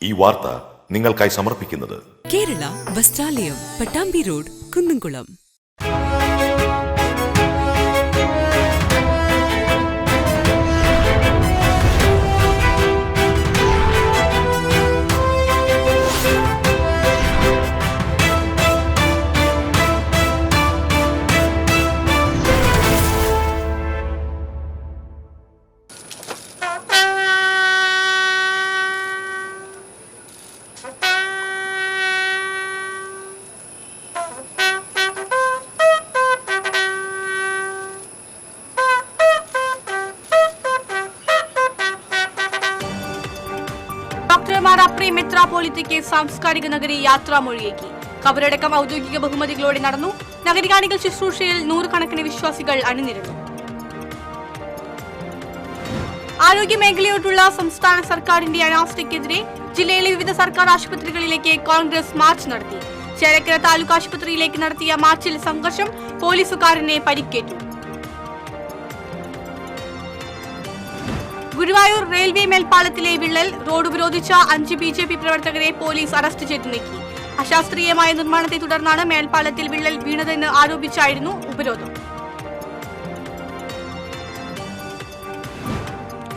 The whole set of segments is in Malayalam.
ഈ വാർത്ത നിങ്ങൾക്കായി സമർപ്പിക്കുന്നത് കേരള വസ്ത്രാലയം, പട്ടാമ്പി റോഡ്, കുന്നംകുളം. ഡോക്ടർമാർ അപ്രീം മെത്രാപ്പോലിത്തയ്ക്ക് സാംസ്കാരിക നഗരി യാത്രാമൊഴിയേകി. കബറടക്കം ഔദ്യോഗിക ബഹുമതികളോടെ നടന്നു. നഗരികാണികൾ ശുശ്രൂഷയിൽ നൂറുകണക്കിന് വിശ്വാസികൾ അണിനിരന്നു. ആരോഗ്യമേഖലയോടുള്ള സംസ്ഥാന സർക്കാരിന്റെ അനാസ്ഥയ്ക്കെതിരെ ജില്ലയിലെ വിവിധ സർക്കാർ ആശുപത്രികളിലേക്ക് കോൺഗ്രസ് മാർച്ച് നടത്തി. ചേലക്കര താലൂക്ക് ആശുപത്രിയിലേക്ക് നടത്തിയ മാർച്ചിൽ സംഘർഷം, പോലീസുകാരനെ പരിക്കേറ്റു. ഗുരുവായൂർ റെയിൽവേ മേൽപ്പാലത്തിലെ വിള്ളൽ റോഡ് ഉപരോധിച്ച 5 BJP പ്രവർത്തകരെ പോലീസ് അറസ്റ്റ് ചെയ്തു നീക്കി. അശാസ്ത്രീയമായ നിർമ്മാണത്തെ തുടർന്നാണ് മേൽപ്പാലത്തിൽ വിള്ളൽ വീണതെന്ന് ആരോപിച്ചായിരുന്നു ഉപരോധം.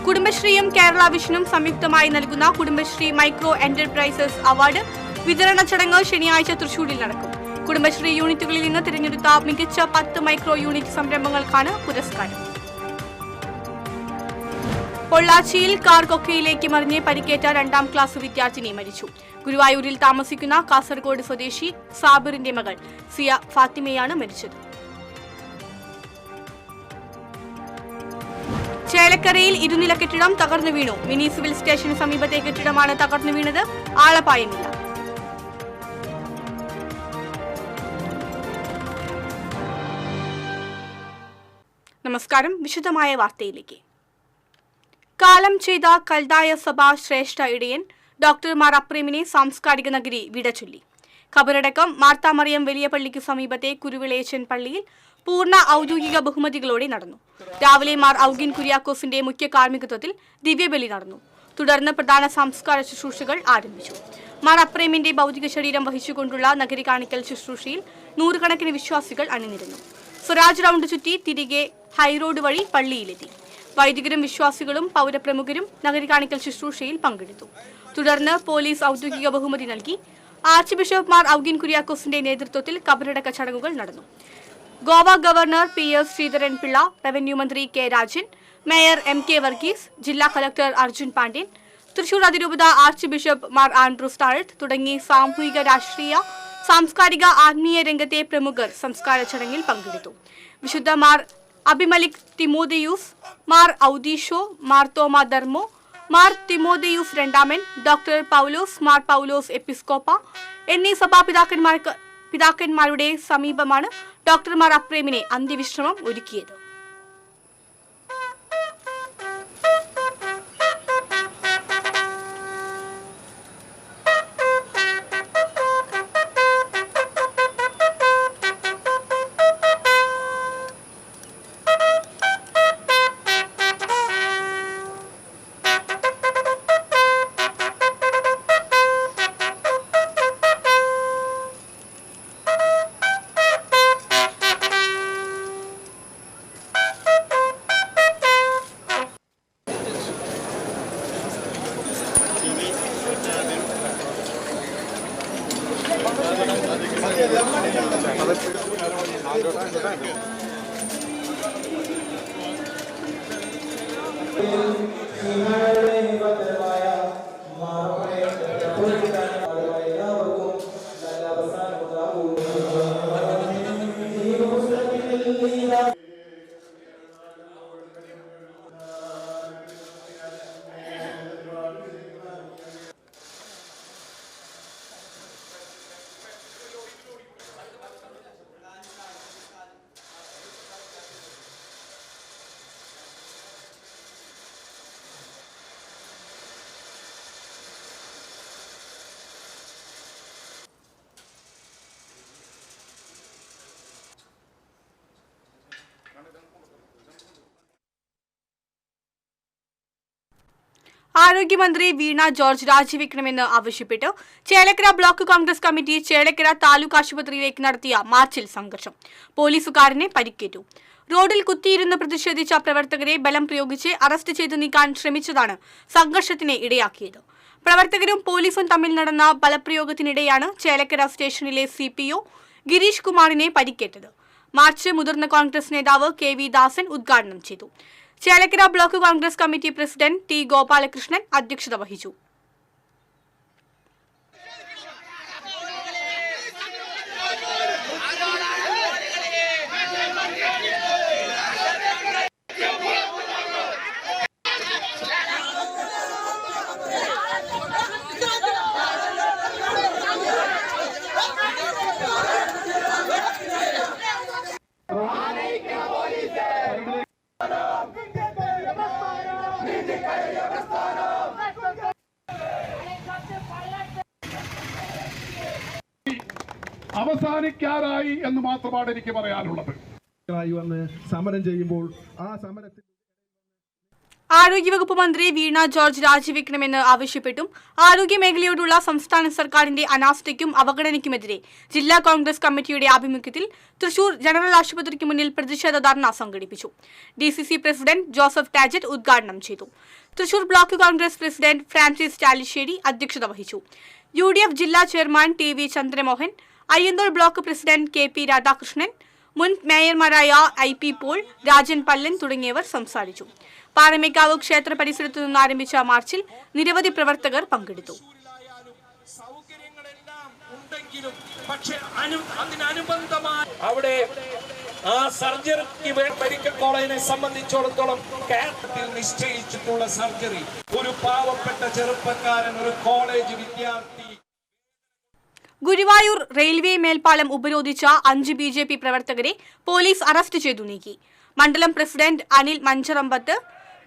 കുടുംബശ്രീയും കേരള വിഷനും സംയുക്തമായി നൽകുന്ന കുടുംബശ്രീ മൈക്രോ എന്റർപ്രൈസസ് അവാർഡ് വിതരണ ചടങ്ങ് ശനിയാഴ്ച തൃശൂരിൽ നടക്കും. കുടുംബശ്രീ യൂണിറ്റുകളിൽ നിന്ന് തിരഞ്ഞെടുത്ത മികച്ച 10 മൈക്രോ യൂണിറ്റ് സംരംഭങ്ങൾക്കാണ് പുരസ്കാരം. പൊള്ളാച്ചിയിൽ കാർ കൊക്കയിലേക്ക് മറിഞ്ഞ് പരിക്കേറ്റ 2ാം ക്ലാസ് വിദ്യാർത്ഥിനി മരിച്ചു. ഗുരുവായൂരിൽ താമസിക്കുന്ന കാസർഗോഡ് സ്വദേശി സാബിറിന്റെ മകൾ സിയ ഫാത്തിമയാണ് മരിച്ചത്. ചേലക്കരയിൽ ഇരുനില കെട്ടിടം തകർന്നു വീണു. മിനി സിവിൽ സ്റ്റേഷന് സമീപത്തെ കെട്ടിടമാണ് തകർന്നു വീണത്. ആളപായമില്ല. നമസ്കാരം. വിശദമായ വാർത്തയിലേക്ക്. കാലം ചെയ്ത കൽദായ സഭ ശ്രേഷ്ഠ ഇടയൻ ഡോക്ടർമാർ അപ്രീമിനെ സാംസ്കാരിക നഗരി വിടചൊല്ലി. ഖബറടക്കം മാർത്താമറിയം വലിയ പള്ളിക്ക് സമീപത്തെ കുരുവിളയച്ചൻ പള്ളിയിൽ പൂർണ്ണ ഔദ്യോഗിക ബഹുമതികളോടെ നടന്നു. രാവിലെ മാർ ഔഗിൻ കുര്യാക്കോസിന്റെ മുഖ്യ കാർമ്മികത്വത്തിൽ ദിവ്യബലി നടന്നു. തുടർന്ന് പ്രധാന സംസ്കാര ശുശ്രൂഷകൾ ആരംഭിച്ചു. മാർ അപ്രീമിന്റെ ഭൗതിക ശരീരം വഹിച്ചുകൊണ്ടുള്ള നഗരി കാണിക്കൽ ശുശ്രൂഷയിൽ നൂറുകണക്കിന് വിശ്വാസികൾ അണിനിരന്നു. സ്വരാജ് റൗണ്ട് ചുറ്റി തിരികെ ഹൈറോഡ് വഴി പള്ളിയിലെത്തി. വൈദികരും വിശ്വാസികളും പൗരപ്രമുഖരും നഗരി കാണിക്കൽ ശുശ്രൂഷയിൽ പങ്കെടുത്തു. തുടർന്ന് പോലീസ് ഔദ്യോഗിക ബഹുമതി നൽകി. ആർച്ച് ബിഷപ്പ് മാർ ഔഗിൻ കുര്യാക്കോസിന്റെ നേതൃത്വത്തിൽ കബറടക്ക ചടങ്ങുകൾ നടന്നു. Goa governor PS Sreedharan Pillai, revenue മന്ത്രി K Rajan, mayor MK Varghese, ജില്ലാ കളക്ടർ അർജുൻ പാണ്ഡ്യൻ, തൃശൂർ അതിരൂപത ആർച്ച് ബിഷപ്പ് മാർ ആൻഡ്രൂസ് താഴത്ത് തുടങ്ങി സാമൂഹിക, രാഷ്ട്രീയ, സാംസ്കാരിക, ആത്മീയ രംഗത്തെ പ്രമുഖർ സംസ്കാര ചടങ്ങിൽ പങ്കെടുത്തു. വിശുദ്ധ മാർ അബിമലിക് തിമോദെയൂസ്, മാർ ഔദീഷോ, മാർ തോമ ധർമ്മോ, മാർ തിമോദെയൂസ് രണ്ടാമൻ, ഡോക്ടർ പൗലോസ്, മാർ പൗലോസ് എപ്പിസ്കോപ്പ എന്നീ പിതാക്കന്മാരുടെ സമീപമാണ് ഡോക്ടർമാർ അപ്രീമിനെ അന്ത്യവിശ്രമം ഒരുക്കിയത്. ആരോഗ്യമന്ത്രി വീണ ജോർജ് രാജിവെക്കണമെന്ന് ആവശ്യപ്പെട്ട് ചേലക്കര ബ്ലോക്ക് കോൺഗ്രസ് കമ്മിറ്റി ചേലക്കര താലൂക്ക് ആശുപത്രിയിലേക്ക് നടത്തിയ മാർച്ചിൽ സംഘർഷം. പോലീസുകാരനെ പരിക്കേറ്റു. റോഡിൽ കുത്തിയിരുന്ന് പ്രതിഷേധിച്ച പ്രവർത്തകരെ ബലം പ്രയോഗിച്ച് അറസ്റ്റ് ചെയ്ത് നീക്കാൻ ശ്രമിച്ചതാണ് സംഘർഷത്തിന് ഇടയാക്കിയത്. പ്രവർത്തകരും പോലീസും തമ്മിൽ നടന്ന ബലപ്രയോഗത്തിനിടെയാണ് ചേലക്കര സ്റ്റേഷനിലെ CPO ഗിരീഷ് കുമാറിനെ പരിക്കേറ്റത്. മാർച്ച് മുതിർന്ന കോൺഗ്രസ് നേതാവ് KV ദാസൻ ഉദ്ഘാടനം ചെയ്തു. Chelakkara block Congress committee president T Gopalakrishnan അധ്യക്ഷത വഹിച്ചു. അവസാനിക്കാറായി എന്ന് മാത്രമാണ് എനിക്ക് പറയാനുള്ളത്. വന്ന് സമരം ചെയ്യുമ്പോൾ ആ സമരത്തിൽ ആരോഗ്യവകുപ്പ് മന്ത്രി വീണ ജോർജ് രാജിവെക്കണമെന്ന് ആവശ്യപ്പെട്ടും ആരോഗ്യ മേഖലയോടുള്ള സംസ്ഥാന സർക്കാരിന്റെ അനാസ്ഥയ്ക്കും അവഗണനയ്ക്കുമെതിരെ ജില്ലാ കോൺഗ്രസ് കമ്മിറ്റിയുടെ ആഭിമുഖ്യത്തിൽ തൃശൂർ ജനറൽ ആശുപത്രിക്ക് മുന്നിൽ പ്രതിഷേധ ധർണ സംഘടിപ്പിച്ചു. DCC പ്രസിഡന്റ് ജോസഫ് ടാജറ്റ് ഉദ്ഘാടനം ചെയ്തു. Thrissur block Congress president Francis Chalissery അധ്യക്ഷത വഹിച്ചു. UDF ജില്ലാ chairman TV Chandramohan, Ayyanthole block president KP Radhakrishnan, മുൻ മേയർമാരായ IP പോൾ, രാജൻ പല്ലൻ തുടങ്ങിയവർ സംസാരിച്ചു. പാറമേക്കാവ് ക്ഷേത്ര പരിസരത്തു നിന്ന് ആരംഭിച്ച മാർച്ചിൽ നിരവധി പ്രവർത്തകർ പങ്കെടുത്തു. അവിടെ ആ സർജറിക്ക് മെഡിക്കൽ കോളേജിനെ സംബന്ധിച്ചിടത്തോളം കേരളത്തിൽ നിശ്ചയിച്ചിട്ടുള്ള സർജറി ഒരു പാവപ്പെട്ട ചെറുപ്പക്കാരൻ, ഒരു കോളേജ് വിദ്യാർത്ഥി. ഗുരുവായൂർ റെയിൽവേ മേൽപ്പാലം ഉപരോധിച്ച 5 BJP പ്രവർത്തകരെ പോലീസ് അറസ്റ്റ് ചെയ്തു നീക്കി. മണ്ഡലം president Anil Mancharambath,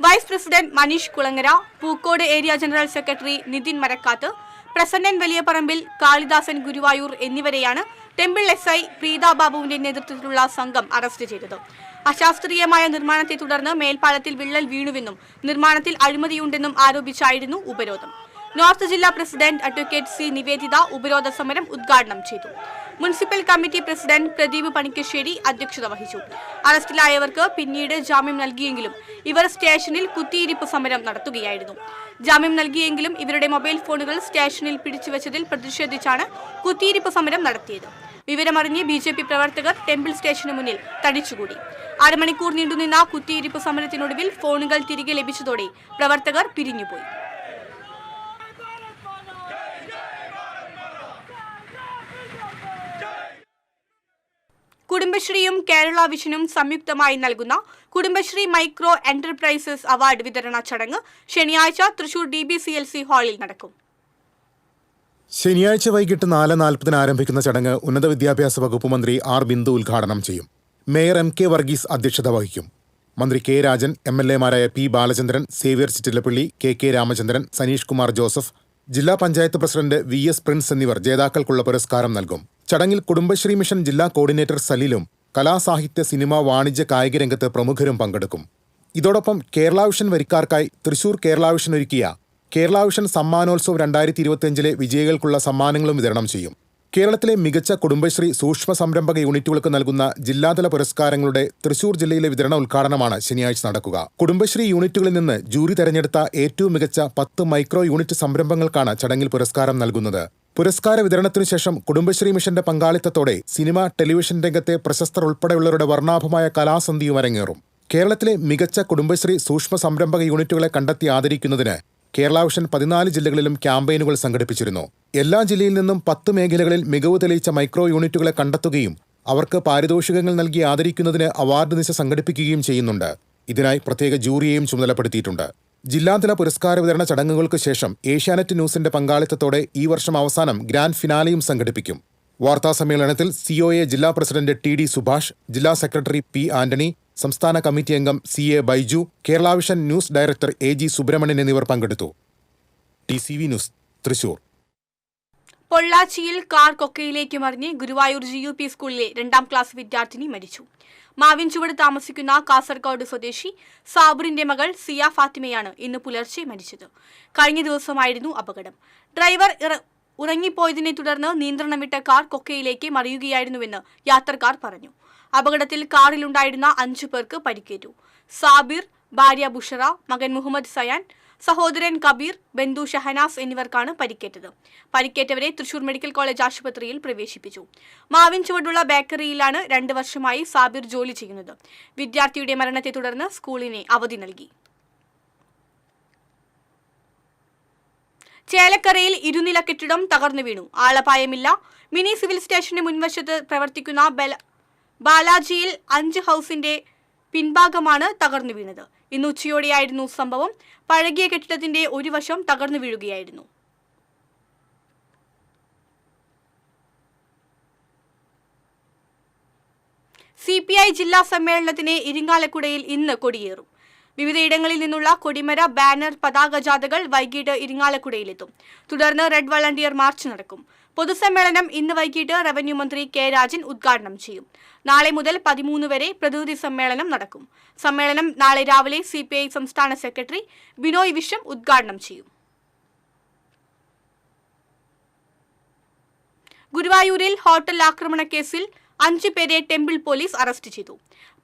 vice president Manish Kulangara, Pookode area general secretary Nithin Marakkath, Prasannan Valiyaparambil, Kalidasan Guruvayur എന്നിവരെയാണ് ടെമ്പിൾ SI പ്രീത ബാബുവിന്റെ നേതൃത്വത്തിലുള്ള സംഘം അറസ്റ്റ് ചെയ്തത്. അശാസ്ത്രീയമായ നിർമ്മാണത്തെ തുടർന്ന് മേൽപ്പാലത്തിൽ വിള്ളൽ വീണുവെന്നും നിർമ്മാണത്തിൽ അഴിമതിയുണ്ടെന്നും ആരോപിച്ചായിരുന്നു ഉപരോധം. നോർത്ത് ജില്ലാ പ്രസിഡന്റ് അഡ്വക്കേറ്റ് C നിവേദിത ഉപരോധ സമരം ഉദ്ഘാടനം ചെയ്തു. Municipal committee president Pradeep Panikkassery അധ്യക്ഷത വഹിച്ചു. അറസ്റ്റിലായവർക്ക് പിന്നീട് ജാമ്യം നൽകിയെങ്കിലും ഇവർ സ്റ്റേഷനിൽ കുത്തിയിരിപ്പ് സമരം നടത്തുകയായിരുന്നു. ജാമ്യം നൽകിയെങ്കിലും ഇവരുടെ മൊബൈൽ ഫോണുകൾ സ്റ്റേഷനിൽ പിടിച്ചുവെച്ചതിൽ പ്രതിഷേധിച്ചാണ് കുത്തിയിരിപ്പ് സമരം നടത്തിയത്. വിവരമറിഞ്ഞ് BJP പ്രവർത്തകർ ടെമ്പിൾ സ്റ്റേഷന് മുന്നിൽ തടിച്ചുകൂടി. അരമണിക്കൂർ നീണ്ടുനിന്ന കുത്തിയിരിപ്പ് സമരത്തിനൊടുവിൽ ഫോണുകൾ തിരികെ ലഭിച്ചതോടെ പ്രവർത്തകർ പിരിഞ്ഞുപോയി. കുടുംബശ്രീയും കേരള വിഷനും സംയുക്തമായി നൽകുന്ന കുടുംബശ്രീ മൈക്രോ എന്റർപ്രൈസസ് അവാർഡ് വിതരണ ചടങ്ങ് ശനിയാഴ്ച തൃശൂർ DBCLC ഹാളിൽ നടക്കും. ശനിയാഴ്ച വൈകിട്ട് 4:40 ആരംഭിക്കുന്ന ചടങ്ങ് ഉന്നത വിദ്യാഭ്യാസ വകുപ്പ് മന്ത്രി R ബിന്ദു ഉദ്ഘാടനം ചെയ്യും. മേയർ MK വർഗീസ് അധ്യക്ഷത വഹിക്കും. മന്ത്രി K രാജൻ, MLA മാരായ P Balachandran, Xavier Chittilappally, KK Ramachandran, Saneesh Kumar Joseph, ജില്ലാ പഞ്ചായത്ത് പ്രസിഡന്റ് VS പ്രിൻസ് എന്നിവർ ജേതാക്കൾക്കുള്ള പുരസ്കാരം നൽകും. ചടങ്ങിൽ കുടുംബശ്രീ മിഷൻ ജില്ലാ കോർഡിനേറ്റർ സലീലും കലാസാഹിത്യ സിനിമ വാണിജ്യ കായിക രംഗത്ത് പ്രമുഖരും പങ്കെടുക്കും. ഇതോടൊപ്പം കേരള വിഷൻ വരിക്കാർക്കായി തൃശൂർ കേരള വിഷൻ ഒരുക്കിയ കേരള വിഷൻ സമ്മാനോത്സവ് 2025 വിജയികൾക്കുള്ള സമ്മാനങ്ങളും വിതരണം ചെയ്യും. കേരളത്തിലെ മികച്ച കുടുംബശ്രീ സൂക്ഷ്മ സംരംഭക യൂണിറ്റുകൾക്ക് നൽകുന്ന ജില്ലാതല പുരസ്കാരങ്ങളുടെ തൃശൂർ ജില്ലയിലെ വിതരണ ഉദ്ഘാടനമാണ് ശനിയാഴ്ച നടക്കുക. കുടുംബശ്രീ യൂണിറ്റുകളിൽ നിന്ന് ജൂറി തെരഞ്ഞെടുത്ത ഏറ്റവും മികച്ച 10 മൈക്രോ യൂണിറ്റ് സംരംഭങ്ങൾക്കാണ് ചടങ്ങിൽ പുരസ്കാരം നൽകുന്നത്. പുരസ്കാര വിതരണത്തിനു ശേഷം കുടുംബശ്രീ മിഷന്റെ പങ്കാളിത്തത്തോടെ സിനിമ, ടെലിവിഷൻ രംഗത്തെ പ്രശസ്തർ ഉൾപ്പെടെയുള്ളവരുടെ വർണ്ണാഭമായ കലാസന്ധിയും അരങ്ങേറും. കേരളത്തിലെ മികച്ച കുടുംബശ്രീ സൂക്ഷ്മ സംരംഭക യൂണിറ്റുകളെ കണ്ടെത്തി ആദരിക്കുന്നതിന് കേരള വിഷൻ 14 ജില്ലകളിലും ക്യാമ്പയിനുകൾ സംഘടിപ്പിച്ചിരുന്നു. എല്ലാ ജില്ലയിൽ നിന്നും 10 മേഖലകളിൽ മികവ് തെളിയിച്ച മൈക്രോ യൂണിറ്റുകളെ കണ്ടെത്തുകയും അവർക്ക് പാരിതോഷികങ്ങൾ നൽകി ആദരിക്കുന്നതിന് അവാർഡ് നിശ സംഘടിപ്പിക്കുകയും ചെയ്യുന്നുണ്ട്. ഇതിനായി പ്രത്യേക ജൂറിയെയും ചുമതലപ്പെടുത്തിയിട്ടുണ്ട്. ജില്ലാതല പുരസ്കാര വിതരണ ചടങ്ങുകൾക്ക് ശേഷം ഏഷ്യാനെറ്റ് ന്യൂസിന്റെ പങ്കാളിത്തത്തോടെ ഈ വർഷം അവസാനം ഗ്രാൻഡ് ഫിനാലെയും സംഘടിപ്പിക്കും. വാർത്താസമ്മേളനത്തിൽ COA ജില്ലാ പ്രസിഡന്റ് TD സുഭാഷ്, ജില്ലാ സെക്രട്ടറി P ആന്റണി, സംസ്ഥാന കമ്മിറ്റി അംഗം CA Baiju, Kerala vision news director AG Subramanian എന്നിവർ പങ്കെടുത്തു. TCV news, Thrissur. പൊള്ളാച്ചിയിൽ കാർ കൊക്കയിലേക്ക് മറിഞ്ഞ് ഗുരുവായൂർ GUP സ്കൂളിലെ 2ാം ക്ലാസ് വിദ്യാർത്ഥിനി മരിച്ചു. മാവിൻചുവട് താമസിക്കുന്ന കാസർഗോഡ് സ്വദേശി സാബിറിന്റെ മകൾ സിയ ഫാത്തിമയാണ് ഇന്ന് പുലർച്ചെ മരിച്ചത്. കഴിഞ്ഞ ദിവസമായിരുന്നു അപകടം. ഡ്രൈവർ ഉറങ്ങിപ്പോയതിനെ തുടർന്ന് നിയന്ത്രണം വിട്ട കാർ കൊക്കയിലേക്ക് മറിയുകയായിരുന്നുവെന്ന് യാത്രക്കാർ പറഞ്ഞു. അപകടത്തിൽ കാറിലുണ്ടായിരുന്ന 5 പേർക്ക് പരിക്കേറ്റു. സാബിർ, ഭാര്യ ബുഷറ, മകൻ മുഹമ്മദ് സയാൻ, സഹോദരൻ കബീർ, ബന്ധു ഷഹനാസ് എന്നിവർക്കാണ് പരിക്കേറ്റത്. പരിക്കേറ്റവരെ തൃശൂർ മെഡിക്കൽ കോളേജ് ആശുപത്രിയിൽ പ്രവേശിപ്പിച്ചു. മാവിൻചുവടുള്ള ബേക്കറിയിലാണ് 2 വർഷമായി സാബിർ ജോലി ചെയ്യുന്നത്. വിദ്യാർത്ഥിയുടെ മരണത്തെ തുടർന്ന് സ്കൂളിന് അവധി നൽകി. ചേലക്കരയിൽ ഇരുനില കെട്ടിടം തകർന്നു വീണു. ആളപായമില്ല. മിനി സിവിൽ സ്റ്റേഷന് മുൻവശത്ത് പ്രവർത്തിക്കുന്ന ബാലാജിയിൽ 5 ഹൌസിന്റെ പിൻഭാഗമാണ് തകർന്നു വീണത്. ഇന്ന് ഉച്ചയോടെയായിരുന്നു സംഭവം. പഴകിയ കെട്ടിടത്തിന്റെ ഒരു വശം തകർന്നു വീഴുകയായിരുന്നു. CPI ജില്ലാ സമ്മേളനത്തിന് ഇരിങ്ങാലക്കുടയിൽ ഇന്ന് കൊടിയേറും. വിവിധയിടങ്ങളിൽ നിന്നുള്ള കൊടിമര, ബാനർ, പതാക ജാഥകൾ വൈകിട്ട് ഇരിങ്ങാലക്കുടയിലെത്തും. തുടർന്ന് റെഡ് വളണ്ടിയർ മാർച്ച് നടക്കും. പൊതുസമ്മേളനം ഇന്ന് വൈകിട്ട് റവന്യൂ മന്ത്രി കെ രാജൻ ഉദ്ഘാടനം ചെയ്യും. നാളെ മുതൽ 13 വരെ പ്രതിനിധി സമ്മേളനം നടക്കും. സമ്മേളനം നാളെ രാവിലെ CPI സംസ്ഥാന സെക്രട്ടറി ബിനോയ് വിശ്വം ഉദ്ഘാടനം ചെയ്യും. ഗുരുവായൂരിൽ ഹോട്ടൽ ആക്രമണ കേസിൽ 5 പേരെ ടെമ്പിൾ പോലീസ് അറസ്റ്റ് ചെയ്തു.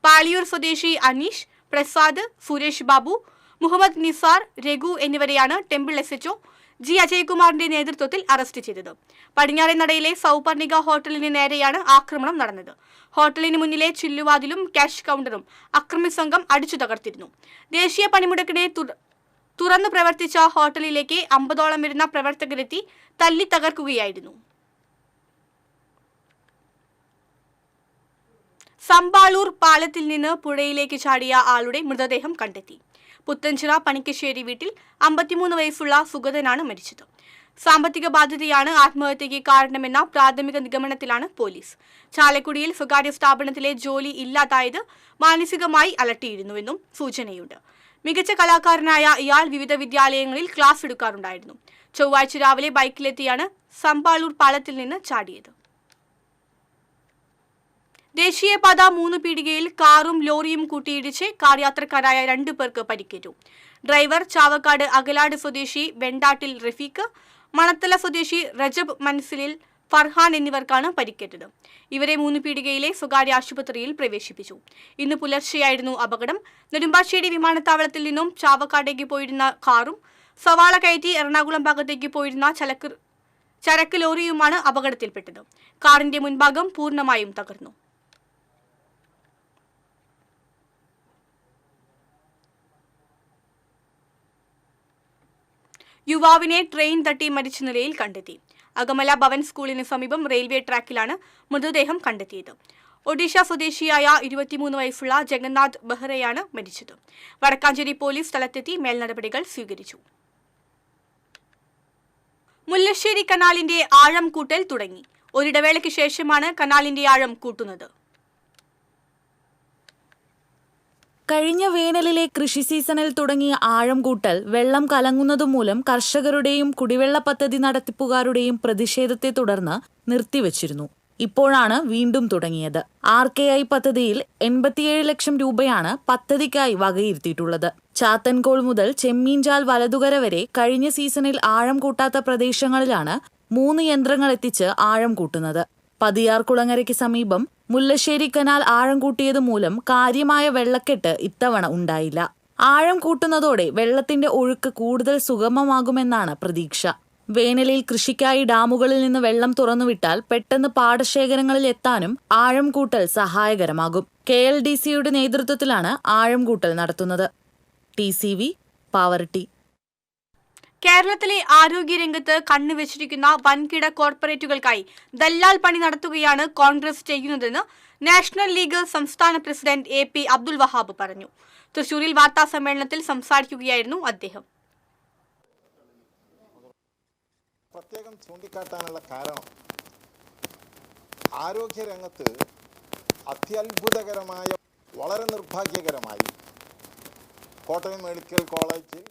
പാളിയൂർ സ്വദേശി അനീഷ്, പ്രസാദ്, സുരേഷ് ബാബു, മുഹമ്മദ് നിസാർ, രഘു എന്നിവരെയാണ് ടെമ്പിൾ SHO ജി അജയ്കുമാറിന്റെ നേതൃത്വത്തിൽ അറസ്റ്റ് ചെയ്തത്. പടിഞ്ഞാറേനടയിലെ സൗപർണിക ഹോട്ടലിന് നേരെയാണ് ആക്രമണം നടന്നത്. ഹോട്ടലിന് മുന്നിലെ ചില്ലുവാതിലും ക്യാഷ് കൗണ്ടറും അക്രമി സംഘം അടിച്ചു തകർത്തിരുന്നു. ദേശീയ പണിമുടക്കിനെ തുറന്നു പ്രവർത്തിച്ച ഹോട്ടലിലേക്ക് 50ഓളം വരുന്ന പ്രവർത്തകരെത്തി തല്ലി തകർക്കുകയായിരുന്നു. സമ്പാളൂർ പാലത്തിൽ നിന്ന് പുഴയിലേക്ക് ചാടിയ ആളുടെ മൃതദേഹം കണ്ടെത്തി. പുത്തൻചിറ പണിക്കശ്ശേരി വീട്ടിൽ 53 വയസ്സുള്ള സുഗതനാണ് മരിച്ചത്. സാമ്പത്തിക ബാധ്യതയാണ് ആത്മഹത്യയ്ക്ക് കാരണമെന്ന പ്രാഥമിക നിഗമനത്തിലാണ് പോലീസ്. ചാലക്കുടിയിൽ സ്വകാര്യ സ്ഥാപനത്തിലെ ജോലി ഇല്ലാതായത് മാനസികമായി അലട്ടിയിരുന്നുവെന്നും സൂചനയുണ്ട്. മികച്ച കലാകാരനായ ഇയാൾ വിവിധ വിദ്യാലയങ്ങളിൽ ക്ലാസ് എടുക്കാറുണ്ടായിരുന്നു. ചൊവ്വാഴ്ച രാവിലെ ബൈക്കിലെത്തിയാണ് സമ്പാളൂർ പാലത്തിൽ നിന്ന് ചാടിയത്. ദേശീയപാത 3 പീടികയിൽ കാറും ലോറിയും കൂട്ടിയിടിച്ച് കാർ യാത്രക്കാരായ 2 പേർക്ക് പരിക്കേറ്റു. ഡ്രൈവർ ചാവക്കാട് അകലാട് സ്വദേശി വെണ്ടാട്ടിൽ റഫീഖ്, മണത്തല സ്വദേശി റജബ് മൻസിലിൽ ഫർഹാൻ എന്നിവർക്കാണ് പരിക്കേറ്റത്. ഇവരെ 3 പീടികയിലെ സ്വകാര്യ ആശുപത്രിയിൽ പ്രവേശിപ്പിച്ചു. ഇന്ന് പുലർച്ചെയായിരുന്നു അപകടം. നെടുമ്പാശ്ശേരി വിമാനത്താവളത്തിൽ നിന്നും ചാവക്കാടേക്ക് പോയിരുന്ന കാറും സവാള കയറ്റി എറണാകുളം ഭാഗത്തേക്ക് പോയിരുന്ന ചരക്ക് ലോറിയുമാണ് അപകടത്തിൽപ്പെട്ടത്. കാറിന്റെ മുൻഭാഗം പൂർണ്ണമായും തകർന്നു. യുവാവിനെ ട്രെയിൻ തട്ടി മരിച്ച നിലയിൽ കണ്ടെത്തി. അകമല ഭവൻ സ്കൂളിന് സമീപം റെയിൽവേ ട്രാക്കിലാണ് മൃതദേഹം കണ്ടെത്തിയത്. ഒഡീഷ സ്വദേശിയായ 23 വയസ്സുള്ള ജഗന്നാഥ് ബെഹ്റയാണ് മരിച്ചത്. വടക്കാഞ്ചേരി പോലീസ് സ്ഥലത്തെത്തി മേൽനടപടികൾ സ്വീകരിച്ചു. മുല്ലശ്ശേരി കനാലിന്റെ ആഴം കൂട്ടൽ തുടങ്ങി. ഒരിടവേളയ്ക്ക് ശേഷമാണ് കനാലിന്റെ ആഴം കൂട്ടുന്നത്. കഴിഞ്ഞ വേനലിലെ കൃഷി സീസണിൽ തുടങ്ങിയ ആഴം കൂട്ടൽ വെള്ളം കലങ്ങുന്നതുമൂലം കർഷകരുടെയും കുടിവെള്ള പദ്ധതി നടത്തിപ്പുകാരുടെയും പ്രതിഷേധത്തെ തുടർന്ന് നിർത്തിവച്ചിരുന്നു. ഇപ്പോഴാണ് വീണ്ടും തുടങ്ങിയത്. RKI പദ്ധതിയിൽ 87 ലക്ഷം രൂപയാണ് പദ്ധതിക്കായി വകയിരുത്തിയിട്ടുള്ളത്. ചാത്തൻകോൾ മുതൽ ചെമ്മീൻചാൽ വലതുകര വരെ കഴിഞ്ഞ സീസണിൽ ആഴം കൂട്ടാത്ത പ്രദേശങ്ങളിലാണ് 3 യന്ത്രങ്ങൾ എത്തിച്ച് ആഴം കൂട്ടുന്നത്. പതിയാർകുളങ്ങരയ്ക്ക് സമീപം മുല്ലശ്ശേരി കനാൽ ആഴം കൂട്ടിയത് മൂലം കാര്യമായ വെള്ളക്കെട്ട് ഇത്തവണ ഉണ്ടായില്ല. ആഴം കൂട്ടുന്നതോടെ വെള്ളത്തിന്റെ ഒഴുക്ക് കൂടുതൽ സുഗമമാകുമെന്നാണ് പ്രതീക്ഷ. വേനലിൽ കൃഷിക്കായി ഡാമുകളിൽ നിന്ന് വെള്ളം തുറന്നുവിട്ടാൽ പെട്ടെന്ന് പാടശേഖരങ്ങളിൽ എത്താനും ആഴം കൂട്ടൽ സഹായകരമാകും. KLDCയുടെ നേതൃത്വത്തിലാണ് ആഴം കൂട്ടൽ നടത്തുന്നത്. TCV പാവർട്ടി. കേരളത്തിലെ ആരോഗ്യരംഗത്ത് കണ്ണുവെച്ചിരിക്കുന്ന വൻകിട കോർപ്പറേറ്റുകൾക്കായി ദല്ലാൽ പണി നടത്തുകയാണ് കോൺഗ്രസ് ചെയ്യുന്നതെന്ന് നാഷണൽ ലീഗ് സംസ്ഥാന പ്രസിഡന്റ് AP അബ്ദുൽ വഹാബ് പറഞ്ഞു. തൃശൂരിൽ വാർത്താ സമ്മേളനത്തിൽ സംസാരിക്കുകയായിരുന്നു അദ്ദേഹം. പ്രത്യേകം ചൂണ്ടിക്കാട്ടാനുള്ള കാരണം ആരോഗ്യരംഗത്ത് അത്യത്ഭുതകരമായ, വളരെ നിർഭാഗ്യകരമായി കോട്ടയം മെഡിക്കൽ കോളേജിൽ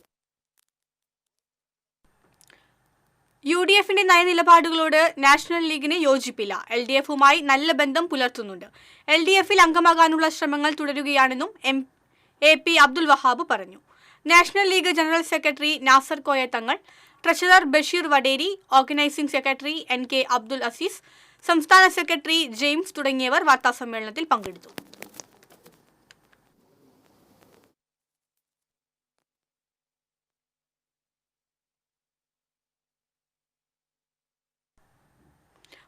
UDFിന്റെ നയനിലപാടുകളോട് നാഷണൽ ലീഗിന് യോജിപ്പില്ല. LDFുമായി നല്ല ബന്ധം പുലർത്തുന്നുണ്ട്. LDFിൽ അംഗമാകാനുള്ള ശ്രമങ്ങൾ തുടരുകയാണെന്നും AP അബ്ദുൽ വഹാബ് പറഞ്ഞു. National league general secretary Nasar Koya Thangal, treasurer Basheer Vaderi, organising secretary NK Abdul Azeez, സംസ്ഥാന സെക്രട്ടറി ജെയിംസ് തുടങ്ങിയവർ വാർത്താസമ്മേളനത്തിൽ പങ്കെടുത്തു.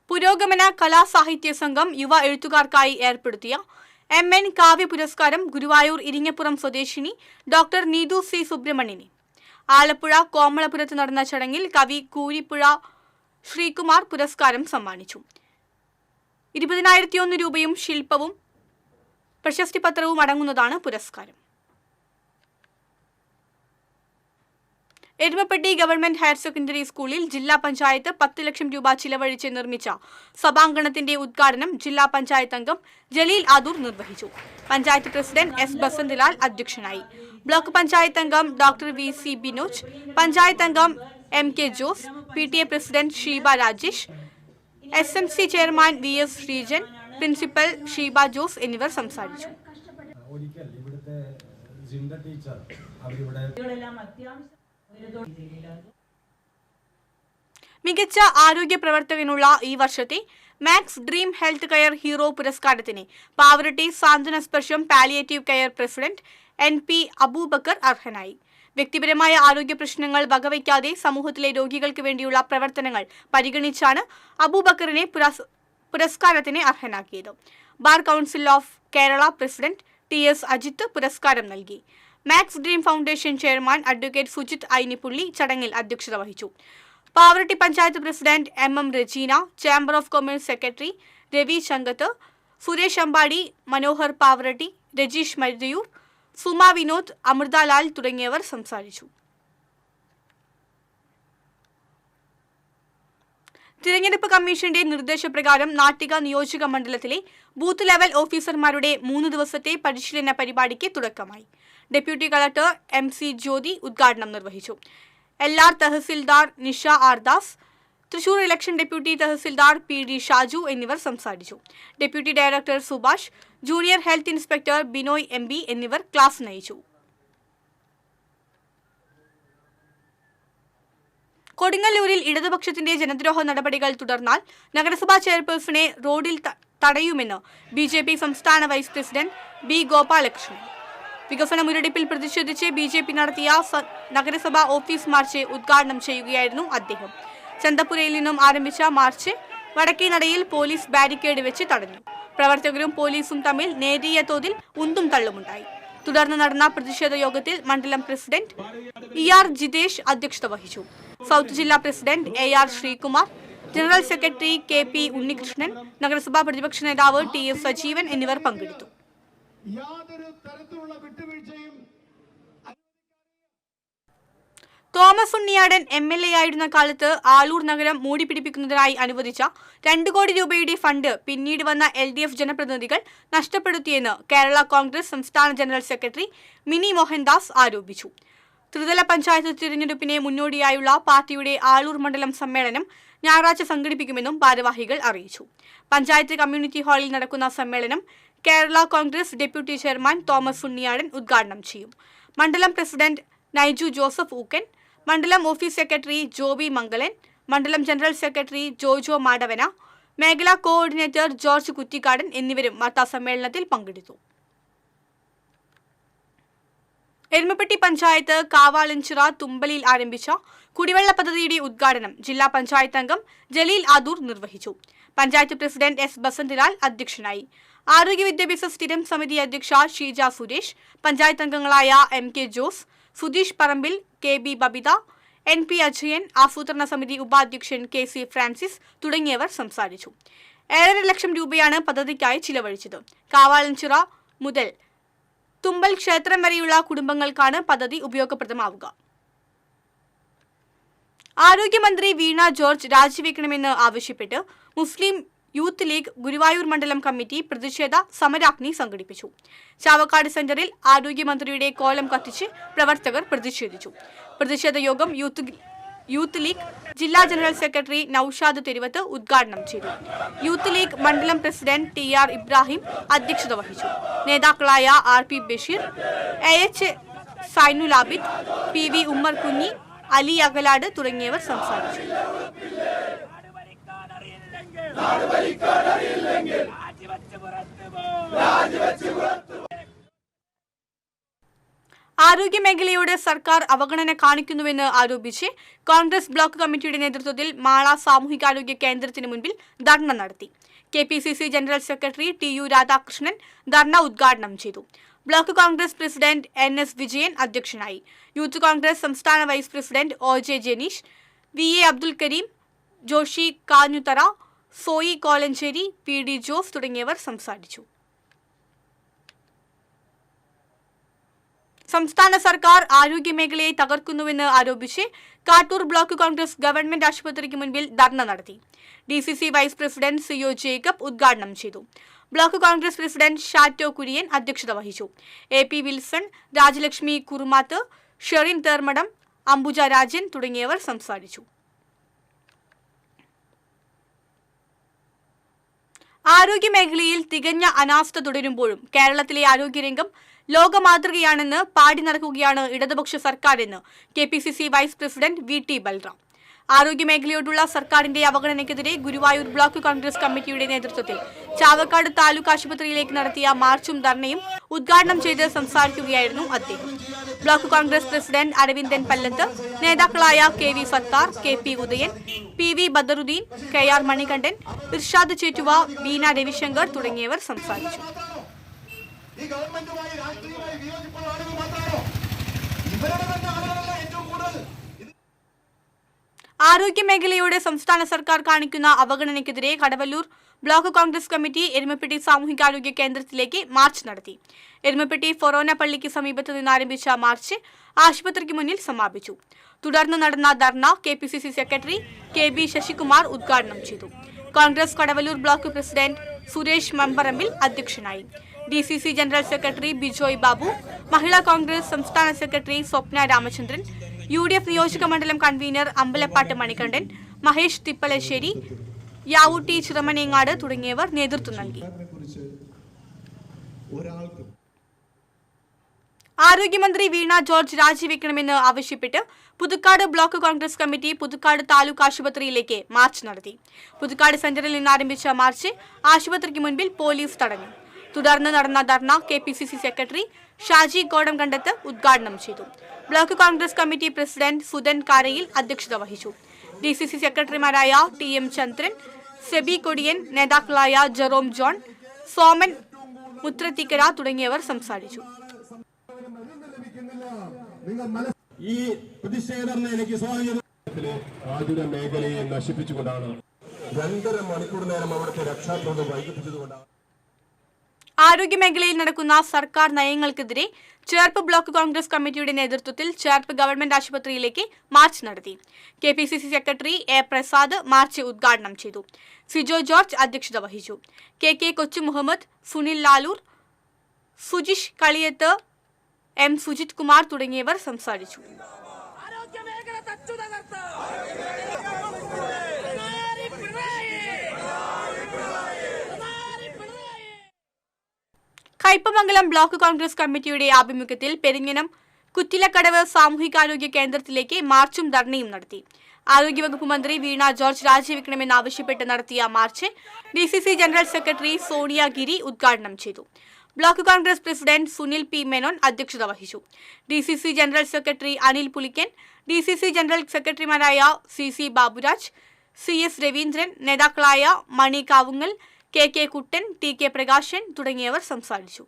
പുരോഗമന കലാസാഹിത്യ സംഘം യുവ എഴുത്തുകാർക്കായി ഏർപ്പെടുത്തിയ MN കാവ്യ പുരസ്കാരം ഗുരുവായൂർ ഇരിങ്ങപ്പുറം സ്വദേശിനി ഡോക്ടർ നീതു C സുബ്രഹ്മണ്യന്. ആലപ്പുഴ കോമളപുരത്ത് നടന്ന ചടങ്ങിൽ കവി കൂരിപ്പുഴ ശ്രീകുമാർ പുരസ്കാരം സമ്മാനിച്ചു. 20,001 രൂപയും ശില്പവും പ്രശസ്തിപത്രവും അടങ്ങുന്നതാണ് പുരസ്കാരം. എരുമപ്പെട്ടി ഗവൺമെന്റ് ഹയർ സെക്കൻഡറി സ്കൂളിൽ ജില്ലാ പഞ്ചായത്ത് 10 ലക്ഷം രൂപ ചിലവഴിച്ച് നിർമ്മിച്ച സഭാംഗണത്തിന്റെ ഉദ്ഘാടനം ജില്ലാ പഞ്ചായത്ത് അംഗം ജലീൽ ആദൂർ നിർവഹിച്ചു. പഞ്ചായത്ത് പ്രസിഡന്റ് S ബസന്ത്ലാൽ അധ്യക്ഷനായി. ബ്ലോക്ക് പഞ്ചായത്ത് അംഗം ഡോക്ടർ VC ബിനോജ്, പഞ്ചായത്ത് അംഗം MK Jose, PTA president Sheeba Rajesh, SMC chairman VS Sreejan, principal Sheeba Jose എന്നിവർ സംസാരിച്ചു. മികച്ച ആരോഗ്യ പ്രവർത്തകനുള്ള ഈ വർഷത്തെ Max Dream health care hero പുരസ്കാരത്തിന് Pavaratti Santhwana Sparsham palliative care president NP Aboobacker അർഹനായി. വ്യക്തിപരമായ ആരോഗ്യ പ്രശ്നങ്ങൾ വകവയ്ക്കാതെ സമൂഹത്തിലെ രോഗികൾക്ക് വേണ്ടിയുള്ള പ്രവർത്തനങ്ങൾ പരിഗണിച്ചാണ് അബൂബക്കറിനെ പുരസ്കാരത്തിന് അർഹനാക്കിയത്. Bar council of Kerala president TS Ajith പുരസ്കാരം നൽകി. Max Dream Foundation chairman advocate Sujith Ainippully ചടങ്ങിൽ അധ്യക്ഷത വഹിച്ചു. Pavaratty panchayat president MM Rajeena, chamber of commerce secretary Ravi Changath, Suresh Ambadi, Manohar Pavaratty, Rajeesh Maruthayur, Suma Vinod, Amrithalal തുടങ്ങിയവർ സംസാരിച്ചു. തിരഞ്ഞെടുപ്പ് കമ്മീഷന്റെ നിർദ്ദേശപ്രകാരം നാട്ടിക നിയോജക മണ്ഡലത്തിലെ ബൂത്ത് ലെവൽ ഓഫീസർമാരുടെ 3 ദിവസത്തെ പരിശീലന പരിപാടിക്ക് തുടക്കമായി. ഡെപ്യൂട്ടി കളക്ടർ MC ജ്യോതി ഉദ്ഘാടനം നിർവഹിച്ചു. LR tahsildar Nisha R Das, Thrissur election deputy tahsildar PD Shaju എന്നിവർ സംസാരിച്ചു. Deputy director Subhash, junior health inspector Binoy MB എന്നിവർ ക്ലാസ് നയിച്ചു. കൊടുങ്ങല്ലൂരിൽ ഇടതുപക്ഷത്തിന്റെ ജനദ്രോഹ നടപടികൾ തുടർന്നാൽ നഗരസഭാ ചെയർപേഴ്സണെ റോഡിൽ തടയുമെന്ന് BJP സംസ്ഥാന വൈസ് പ്രസിഡന്റ് B ഗോപാലകൃഷ്ണൻ. വികസന മുരടിപ്പിൽ പ്രതിഷേധിച്ച് BJP നടത്തിയ നഗരസഭാ ഓഫീസ് മാർച്ച് ഉദ്ഘാടനം ചെയ്യുകയായിരുന്നു അദ്ദേഹം. ചന്തപ്പുരയിൽ നിന്നും ആരംഭിച്ച മാർച്ച് വടക്കേനടയിൽ പോലീസ് ബാരിക്കേഡ് വെച്ച് തടഞ്ഞു. പ്രവർത്തകരും പോലീസും തമ്മിൽ നേരിയ തോതിൽ ഉന്തും തള്ളുമുണ്ടായി. തുടർന്ന് നടന്ന പ്രതിഷേധ യോഗത്തിൽ മണ്ഡലം പ്രസിഡന്റ് ER ജിതേഷ് അധ്യക്ഷത വഹിച്ചു. സൗത്ത് ജില്ലാ president AR Sreekumar, general secretary KP Unnikrishnan, നഗരസഭാ പ്രതിപക്ഷ നേതാവ് TS സജീവൻ എന്നിവർ പങ്കെടുത്തു. തോമസ് ഉണ്ണിയാടൻ MLA ആയിരുന്ന കാലത്ത് ആലൂർ നഗരം മൂടിപ്പിടിപ്പിക്കുന്നതിനായി അനുവദിച്ച 2 കോടി രൂപയുടെ ഫണ്ട് പിന്നീട് വന്ന LDF ജനപ്രതിനിധികൾ നഷ്ടപ്പെടുത്തിയെന്ന് കേരള കോൺഗ്രസ് സംസ്ഥാന ജനറൽ സെക്രട്ടറി മിനി മോഹൻദാസ് ആരോപിച്ചു. ത്രിതല പഞ്ചായത്ത് തിരഞ്ഞെടുപ്പിനെ മുന്നോടിയായുള്ള പാർട്ടിയുടെ ആലൂർ മണ്ഡലം സമ്മേളനം ഞായറാഴ്ച സംഘടിപ്പിക്കുമെന്നും ഭാരവാഹികൾ അറിയിച്ചു. പഞ്ചായത്ത് കമ്മ്യൂണിറ്റി ഹാളിൽ നടക്കുന്ന സമ്മേളനം Kerala Congress deputy chairman Thomas Unniyadan ഉദ്ഘാടനം ചെയ്യും. മണ്ഡലം പ്രസിഡന്റ് നൈജു ജോസഫ് ഊക്കൻ, മണ്ഡലം ഓഫീസ് സെക്രട്ടറി ജോബി മംഗലൻ, മണ്ഡലം ജനറൽ സെക്രട്ടറി ജോജോ മാടവന, മേഖലാ കോർഡിനേറ്റർ ജോർജ് കുറ്റിക്കാടൻ എന്നിവരും വാർത്താസമ്മേളനത്തിൽ പങ്കെടുത്തു. എരുമപ്പെട്ടി പഞ്ചായത്ത് കാവാളഞ്ചിറ തുമ്പലിൽ ആരംഭിച്ച കുടിവെള്ള പദ്ധതിയുടെ ഉദ്ഘാടനം ജില്ലാ പഞ്ചായത്ത് അംഗം ജലീൽ ആദൂർ നിർവഹിച്ചു. പഞ്ചായത്ത് പ്രസിഡന്റ് S ബസന്ത്ലാൽ അധ്യക്ഷനായി. ആരോഗ്യ വിദ്യാഭ്യാസ സ്ഥിരം സമിതി അധ്യക്ഷ ഷീജ സുരേഷ്, പഞ്ചായത്ത് അംഗങ്ങളായ MK ജോസ്, സുധീഷ് പറമ്പിൽ, KB ബബിത, NP അജയൻ, ആസൂത്രണ സമിതി ഉപാധ്യക്ഷൻ KC ഫ്രാൻസിസ് തുടങ്ങിയവർ സംസാരിച്ചു. 7.5 ലക്ഷം രൂപയാണ് പദ്ധതിക്കായി ചിലവഴിച്ചത്. കാവാളഞ്ചിറ മുതൽ തുമ്പൽ ക്ഷേത്രം വരെയുള്ള കുടുംബങ്ങൾക്കാണ് പദ്ധതി ഉപയോഗപ്രദമാവുക. ആരോഗ്യമന്ത്രി വീണ ജോർജ് രാജിവെക്കണമെന്ന് ആവശ്യപ്പെട്ട് മുസ്ലിം യൂത്ത് ലീഗ് ഗുരുവായൂർ മണ്ഡലം കമ്മിറ്റി പ്രതിഷേധ സമരാഗ്നി സംഘടിപ്പിച്ചു. ചാവക്കാട് സെന്ററിൽ ആരോഗ്യമന്ത്രിയുടെ കോലം കത്തിച്ച് പ്രവർത്തകർ പ്രതിഷേധിച്ചു. പ്രതിഷേധ യോഗം യൂത്ത് ലീഗ് ജില്ലാ ജനറൽ സെക്രട്ടറി നൌഷാദ് തെരുവത്ത് ഉദ്ഘാടനം ചെയ്തു. യൂത്ത് ലീഗ് മണ്ഡലം പ്രസിഡന്റ് TR ഇബ്രാഹിം അധ്യക്ഷത വഹിച്ചു. നേതാക്കളായ RP Basheer, AH Zainul Abid, PV Ummer കുഞ്ഞി, അലി അകലാട് തുടങ്ങിയവർ സംസാരിച്ചു. ആരോഗ്യമേഖലയോട് സർക്കാർ അവഗണന കാണിക്കുന്നുവെന്ന് ആരോപിച്ച് കോൺഗ്രസ് ബ്ലോക്ക് കമ്മിറ്റിയുടെ നേതൃത്വത്തിൽ മാള സാമൂഹികാരോഗ്യ കേന്ദ്രത്തിന് മുൻപിൽ ധർണ നടത്തി. KPCC general secretary TU Radhakrishnan dharna ഉദ്ഘാടനം ചെയ്തു. Block Congress president NS Vijayan അധ്യക്ഷനായി. യൂത്ത് കോൺഗ്രസ് സംസ്ഥാന vice president OJ Janeesh, VA Abdul Kareem, Joshi Kanjuthara, Soy Kolenchery, PD Jose തുടങ്ങിയവർ സംസാരിച്ചു. സംസ്ഥാന സർക്കാർ ആരോഗ്യമേഖലയെ തകർക്കുന്നുവെന്ന് ആരോപിച്ച് കാട്ടൂർ ബ്ലോക്ക് കോൺഗ്രസ് ഗവൺമെന്റ് ആശുപത്രിക്ക് മുൻപിൽ ധർണ നടത്തി. DCC vice president CO Jacob ഉദ്ഘാടനം ചെയ്തു. ബ്ലോക്ക് കോൺഗ്രസ് പ്രസിഡന്റ് ഷാറ്റോ കുര്യൻ അധ്യക്ഷത വഹിച്ചു. AP വിൽസൺ, രാജലക്ഷ്മി കുറുമാത്ത്, ഷെറിൻ തേർമടം, അംബുജ രാജൻ തുടങ്ങിയവർ സംസാരിച്ചു. ആരോഗ്യമേഖലയിൽ തികഞ്ഞ അനാസ്ഥ തുടരുമ്പോഴും കേരളത്തിലെ ആരോഗ്യരംഗം ലോകമാതൃകയാണെന്ന് പാടി നടക്കുകയാണ് ഇടതുപക്ഷ സർക്കാരെന്ന് KPCC vice president VT Balram. ആരോഗ്യമേഖലയോടുള്ള സർക്കാരിന്റെ അവഗണനയ്ക്കെതിരെ ഗുരുവായൂർ ബ്ലോക്ക് കോൺഗ്രസ് കമ്മിറ്റിയുടെ നേതൃത്വത്തിൽ ചാവക്കാട് താലൂക്ക് ആശുപത്രിയിലേക്ക് നടത്തിയ മാർച്ചും ധർണയും ഉദ്ഘാടനം ചെയ്ത് സംസാരിക്കുകയായിരുന്നു അദ്ദേഹം. ബ്ലോക്ക് കോൺഗ്രസ് പ്രസിഡന്റ് അരവിന്ദൻ പല്ലത്ത്, നേതാക്കളായ KV Sattar, KP Udayan, PV Badaruddin, KR Manikandan, Irshad Chettuva, Beena Ravishankar തുടങ്ങിയവർ സംസാരിച്ചു. ഈ ഗവൺമെന്റുമായി രാഷ്ട്രീയമായി വിയോജിപ്പുള്ള ആളുകൾ മാത്രമാണോ? ഇവരുടെ തന്നെ ആളുകളല്ല ഏറ്റവും കൂടുതൽ. ആരോഗ്യമേഖലയോട് സംസ്ഥാന സർക്കാർ കാണിക്കുന്ന അവഗണനയ്ക്കെതിരെ കടവല്ലൂർ ബ്ലോക്ക് കോൺഗ്രസ് കമ്മിറ്റി എരുമപ്പെട്ടി സാമൂഹികാരോഗ്യ കേന്ദ്രത്തിലേക്ക് മാർച്ച് നടത്തി. എരുമപ്പെട്ടി ഫൊറോന പള്ളിക്ക് സമീപത്ത് നിന്ന് ആരംഭിച്ച മാർച്ച് ആശുപത്രിക്ക് മുന്നിൽ സമാപിച്ചു. തുടർന്ന് നടന്ന dharna KPCC secretary KB Sasikumar ഉദ്ഘാടനം ചെയ്തു. കോൺഗ്രസ് കടവല്ലൂർ ബ്ലോക്ക് പ്രസിഡന്റ് സുരേഷ് മമ്പറമ്പിൽ അധ്യക്ഷനായി. DCC general secretary Bijoy Babu, Mahila Congress സംസ്ഥാന സെക്രട്ടറി സ്വപ്ന രാമചന്ദ്രൻ, UDF നിയോജക മണ്ഡലം കൺവീനർ അമ്പലപ്പാട്ട് മണികണ്ഠൻ, മഹേഷ് തിപ്പലശ്ശേരി, യാവൂട്ടി ചിറമനേങ്ങാട് തുടങ്ങിയവർ നേതൃത്വം നൽകി. ആരോഗ്യമന്ത്രി വീണ ജോർജ് രാജിവെക്കണമെന്ന് ആവശ്യപ്പെട്ട് പുതുക്കാട് ബ്ലോക്ക് കോൺഗ്രസ് കമ്മിറ്റി പുതുക്കാട് താലൂക്ക് ആശുപത്രിയിലേക്ക് മാർച്ച് നടത്തി. പുതുക്കാട് സെന്ററിൽ നിന്ന് ആരംഭിച്ച മാർച്ച് ആശുപത്രിക്ക് മുൻപിൽ പോലീസ് തടഞ്ഞു. തുടർന്ന് നടന്ന ധർണ KPCC സെക്രട്ടറി ഷാജി കോടംകണ്ടത്ത് ഉദ്ഘാടനം ചെയ്തു. Block Congress committee president Sudhan Karayil അധ്യക്ഷത വഹിച്ചു. DCC സെക്രട്ടറിമാരായ TM ചന്ദ്രൻ, സെബി കൊടിയൻ, നേതാക്കളായ ജെറോം ജോൺ, സോമൻ മുത്രത്തിക്കര തുടങ്ങിയവർ സംസാരിച്ചു. ഈ പ്രതിഷേധം എനിക്ക് ആതുര മേഖലയെ നശിപ്പിച്ചുകൊണ്ടാണ് 2.5 മണിക്കൂർ നേരം അവിടുത്തെ രക്ഷാപ്രവർത്തനം വൈകിപ്പിച്ചതുകൊണ്ടാണ്. ആരോഗ്യമേഖലയിൽ നടക്കുന്ന സർക്കാർ നയങ്ങൾക്കെതിരെ ചേർപ്പ് ബ്ലോക്ക് കോൺഗ്രസ് കമ്മിറ്റിയുടെ നേതൃത്വത്തിൽ ചേർപ്പ് ഗവൺമെന്റ് ആശുപത്രിയിലേക്ക് മാർച്ച് നടത്തി. KPCC secretary A Prasad March ഉദ്ഘാടനം ചെയ്തു. സിജോ ജോർജ് അധ്യക്ഷത വഹിച്ചു. KK കൊച്ചു മുഹമ്മദ്, സുനിൽ ലാലൂർ, സുജിഷ് കളിയത്ത്, M സുജിത് കുമാർ തുടങ്ങിയവർ സംസാരിച്ചു. കയ്പമംഗലം ബ്ലോക്ക് കോൺഗ്രസ് കമ്മിറ്റിയുടെ ആഭിമുഖ്യത്തിൽ പെരിങ്ങനം കുറ്റിലക്കടവ് സാമൂഹികാരോഗ്യ കേന്ദ്രത്തിലേക്ക് മാർച്ചും ധർണയും നടത്തി. ആരോഗ്യവകുപ്പ് മന്ത്രി വീണ ജോർജ് രാജിവെക്കണമെന്നാവശ്യപ്പെട്ട് നടത്തിയ march DCC general secretary Sonia Giri ഉദ്ഘാടനം ചെയ്തു. Block Congress president Sunil P Menon അധ്യക്ഷത വഹിച്ചു. DCC general secretary Anil Pulikkan, DCC general സെക്രട്ടറിമാരായ CC ബാബുരാജ്, CS രവീന്ദ്രൻ, നേതാക്കളായ മണി കാവുങ്ങൽ, KK കുട്ടൻ, TK പ്രകാശൻ തുടങ്ങിയവർ സംസാരിച്ചു.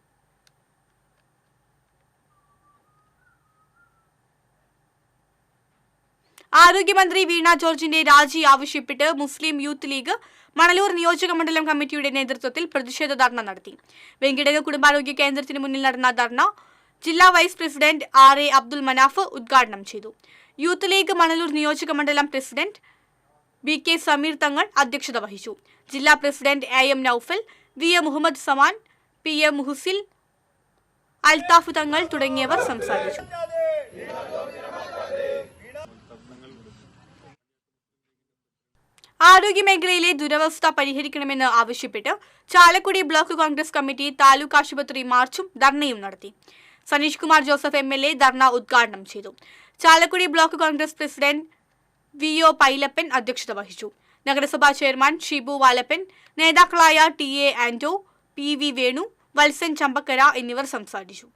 ആരോഗ്യമന്ത്രി വീണ ജോർജിന്റെ രാജി ആവശ്യപ്പെട്ട് മുസ്ലിം യൂത്ത് ലീഗ് മണലൂർ നിയോജക മണ്ഡലം കമ്മിറ്റിയുടെ നേതൃത്വത്തിൽ പ്രതിഷേധ ധർണ നടത്തി. വെങ്കിടക കുടുംബാരോഗ്യ കേന്ദ്രത്തിന് മുന്നിൽ നടന്ന ധർണ ജില്ലാ vice president RA Abdul Manaf ഉദ്ഘാടനം ചെയ്തു. യൂത്ത് ലീഗ് മണലൂർ നിയോജക മണ്ഡലം പ്രസിഡന്റ് BK സമീർ തങ്ങൾ അധ്യക്ഷത വഹിച്ചു. ജില്ലാ president AM Noufal, VA Muhammad Saman, PM Muhasil, Althaf Thangal തുടങ്ങിയവർ സംസാരിച്ചു. ആരോഗ്യമേഖലയിലെ ദുരവസ്ഥ പരിഹരിക്കണമെന്ന് ആവശ്യപ്പെട്ട് ചാലക്കുടി ബ്ലോക്ക് കോൺഗ്രസ് കമ്മിറ്റി താലൂക്ക് ആശുപത്രി മാർച്ചും ധർണയും നടത്തി. സനീഷ് കുമാർ ജോസഫ് MLA ധർണ ഉദ്ഘാടനം ചെയ്തു. Chalakudy block Congress president VO Pailappan അധ്യക്ഷത വഹിച്ചു. നഗരസഭാ ചെയർമാൻ ഷിബു വാലപ്പൻ, നേതാക്കളായ TA ആന്റോ, PV വേണു, വത്സൻ ചമ്പക്കര എന്നിവർ സംസാരിച്ചു.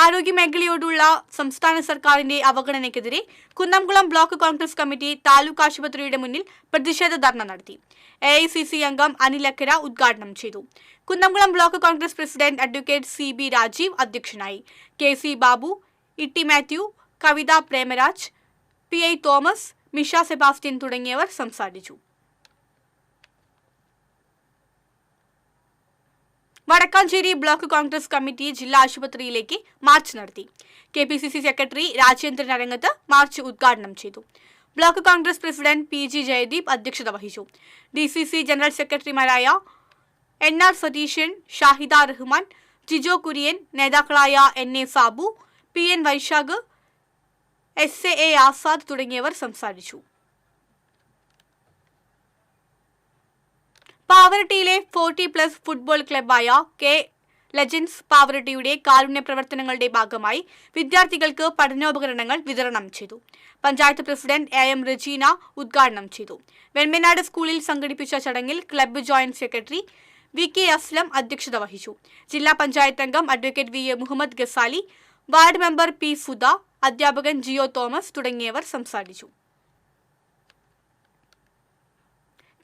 ആരോഗ്യമേഖലയോടുള്ള സംസ്ഥാന സർക്കാരിന്റെ അവഗണനയ്ക്കെതിരെ കുന്നംകുളം ബ്ലോക്ക് കോൺഗ്രസ് കമ്മിറ്റി താലൂക്ക് ആശുപത്രിയുടെ മുന്നിൽ പ്രതിഷേധ ധർണ നടത്തി. AICC അംഗം അനിലക്കര ഉദ്ഘാടനം ചെയ്തു. Kunnamkulam block Congress president advocate CB Rajeev അധ്യക്ഷനായി. KC Babu, Itty Mathew, Kavitha Premaraj, PI Thomas, Misha Sebastian തുടങ്ങിയവർ സംസാരിച്ചു. വടക്കാഞ്ചേരി ബ്ലോക്ക് കോൺഗ്രസ് കമ്മിറ്റി ജില്ലാ ആശുപത്രിയിലേക്ക് മാർച്ച് നടത്തി. KPCC secretary Rajendran Arangath march ഉദ്ഘാടനം ചെയ്തു. Block Congress president PG Jayadeep അധ്യക്ഷത വഹിച്ചു. DCC ജനറൽ സെക്രട്ടറിമാരായ NR സതീശൻ, ഷാഹിദ റഹ്മാൻ, ജിജോ കുര്യൻ, നേതാക്കളായ NA Sabu, PN Vaishakh, SAA Azad തുടങ്ങിയവർ സംസാരിച്ചു. പാവറട്ടിയിലെ 40+ ഫുട്ബോൾ ക്ലബ്ബായ K ലെജൻസ് പാവറട്ടിയുടെ കാരുണ്യ പ്രവർത്തനങ്ങളുടെ ഭാഗമായി വിദ്യാർത്ഥികൾക്ക് പഠനോപകരണങ്ങൾ വിതരണം ചെയ്തു. പഞ്ചായത്ത് പ്രസിഡന്റ് AM റജീന ഉദ്ഘാടനം ചെയ്തു. വെൺമനാട് സ്കൂളിൽ സംഘടിപ്പിച്ച ചടങ്ങിൽ club joint secretary VK Aslam അധ്യക്ഷത വഹിച്ചു. ജില്ലാ പഞ്ചായത്ത് അംഗം advocate VA Muhammad Ghazali, ward member P Sudha, അധ്യാപകൻ ജിയോ തോമസ് തുടങ്ങിയവർ സംസാരിച്ചു.